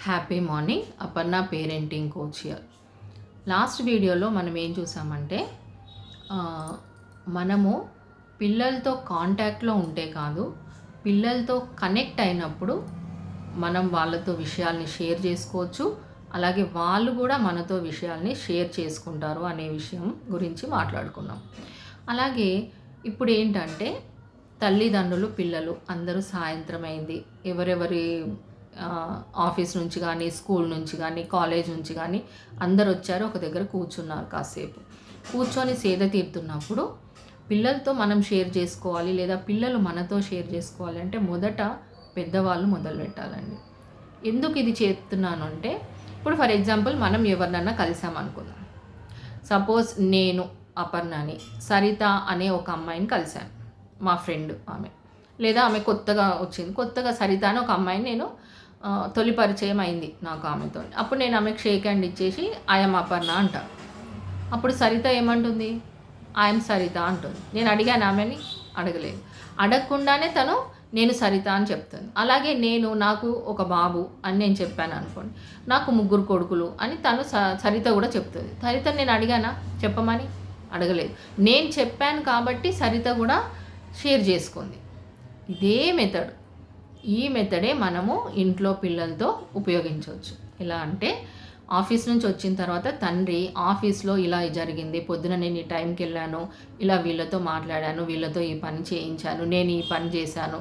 Happy morning. Aparna parenting coach here. Last వీడియోలో మనం ఏం చూసామంటే మనము పిల్లలతో కాంటాక్ట్లో ఉంటే కాదు, పిల్లలతో కనెక్ట్ అయినప్పుడు మనం వాళ్ళతో విషయాల్ని షేర్ చేసుకోవచ్చు, అలాగే వాళ్ళు కూడా మనతో విషయాల్ని షేర్ చేసుకుంటారు అనే విషయం గురించి మాట్లాడుకున్నాం. అలాగే ఇప్పుడు ఏంటంటే తల్లిదండ్రులు పిల్లలు అందరూ సాయంత్రం అయింది, ఎవరెవరి ఆఫీస్ నుంచి కానీ, స్కూల్ నుంచి కానీ, కాలేజ్ నుంచి కానీ అందరు వచ్చారు, ఒక దగ్గర కూర్చున్నారు. కాసేపు కూర్చొని సేద తీరుతున్నప్పుడు పిల్లలతో మనం షేర్ చేసుకోవాలి, లేదా పిల్లలు మనతో షేర్ చేసుకోవాలి అంటే మొదట పెద్దవాళ్ళు మొదలు పెట్టాలండి. ఎందుకు ఇది చేస్తున్నాను అంటే, ఇప్పుడు ఫర్ ఎగ్జాంపుల్ మనం ఎవరినన్నా కలిసామనుకుందాం. సపోజ్ నేను అపర్ణని సరిత అనే ఒక అమ్మాయిని కలిశాను, మా ఫ్రెండ్ ఆమె, లేదా ఆమె కొత్తగా వచ్చింది, కొత్తగా సరిత అని ఒక అమ్మాయిని నేను తొలి పరిచయం అయింది నాకు ఆమెతో. అప్పుడు నేను ఆమెకు షేక్ హ్యాండ్ ఇచ్చేసి ఐఎమ్ అపర్ణ అంటాను. అప్పుడు సరిత ఏమంటుంది? ఐఎమ్ సరిత అంటుంది. నేను అడిగాను ఆమెని? అడగలేదు. అడగకుండానే తను నేను సరిత అని చెప్తుంది. అలాగే నాకు ఒక బాబు అని నేను చెప్పాను అనుకోండి, నాకు 3 కొడుకులు అని తను సరిత కూడా చెప్తుంది. సరిత నేను అడిగానా చెప్పమని? అడగలేదు. నేను చెప్పాను కాబట్టి సరిత కూడా షేర్ చేసుకుంది. ఇదే మెథడ్, ఈ మెథడే మనము ఇంట్లో పిల్లలతో ఉపయోగించవచ్చు. ఎలా అంటే, ఆఫీస్ నుంచి వచ్చిన తర్వాత తండ్రి ఆఫీస్లో ఇలా జరిగింది, పొద్దున నేను ఈ టైంకి వెళ్ళాను, ఇలా వీళ్ళతో మాట్లాడాను, వీళ్ళతో ఈ పని చేయించాను, నేను ఈ పని చేశాను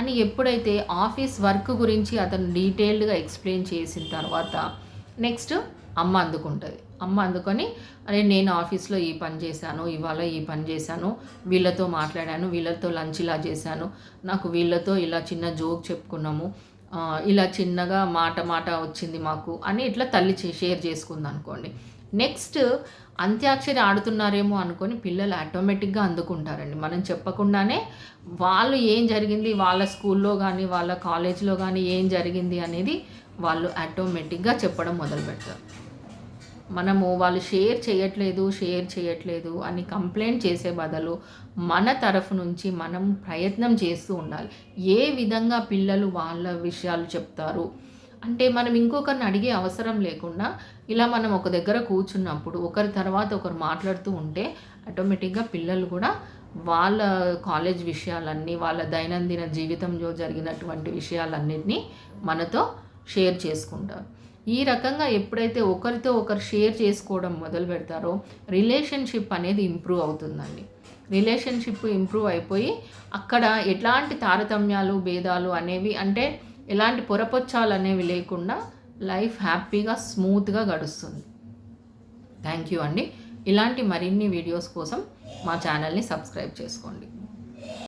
అని ఎప్పుడైతే ఆఫీస్ వర్క్ గురించి అతను డీటెయిల్డ్గా ఎక్స్ప్లెయిన్ చేసిన తర్వాత నెక్స్ట్ అమ్మ అందుకుంటుంది. అమ్మ అందుకొని, అరే నేను ఆఫీస్లో ఈ పని చేశాను, ఇవాళ ఈ పని చేశాను, వీళ్ళతో మాట్లాడాను, వీళ్ళతో లంచ్ ఇలా చేశాను, నాకు వీళ్ళతో ఇలా చిన్న జోక్ చెప్పుకున్నాము, ఇలా చిన్నగా మాట వచ్చింది మాకు అని ఇట్లా తల్లి షేర్ చేసుకుంది అనుకోండి. నెక్స్ట్ అంత్యాక్షరి ఆడుతున్నారేమో అనుకొని పిల్లలు ఆటోమేటిక్గా అందుకుంటారండి. మనం చెప్పకుండానే వాళ్ళు ఏం జరిగింది, వాళ్ళ స్కూల్లో కానీ వాళ్ళ కాలేజ్లో కానీ ఏం జరిగింది అనేది వాళ్ళు ఆటోమేటిక్గా చెప్పడం మొదలు పెడతారు. మనము వాళ్ళు షేర్ చేయట్లేదు అని కంప్లైంట్ చేసే బదులు మన తరఫు నుంచి మనం ప్రయత్నం చేస్తూ ఉండాలి. ఏ విధంగా పిల్లలు వాళ్ళ విషయాలు చెప్తారు అంటే, మనం ఇంకొకరిని అడిగే అవసరం లేకుండా ఇలా మనం ఒక దగ్గర కూర్చున్నప్పుడు ఒకరి తర్వాత ఒకరు మాట్లాడుతూ ఉంటే ఆటోమేటిక్గా పిల్లలు కూడా వాళ్ళ కాలేజ్ విషయాలన్నీ, వాళ్ళ దైనందిన జీవితంలో జరిగినటువంటి విషయాలన్నింటినీ మనతో షేర్ చేసుకుంటారు. ఈ రకంగా ఎప్పుడైతే ఒకరితో ఒకరు షేర్ చేసుకోవడం మొదలు పెడతారో రిలేషన్షిప్ అనేది ఇంప్రూవ్ అవుతుందండి. రిలేషన్షిప్ ఇంప్రూవ్ అయిపోయి అక్కడ ఎట్లాంటి తారతమ్యాలు, భేదాలు అనేవి, అంటే ఎలాంటి పొరపొచ్చాలు అనేవి లేకుండా లైఫ్ హ్యాపీగా స్మూత్గా గడుస్తుంది. థ్యాంక్ యూ అండి. ఇలాంటి మరిన్ని వీడియోస్ కోసం మా ఛానల్ని సబ్స్క్రైబ్ చేసుకోండి.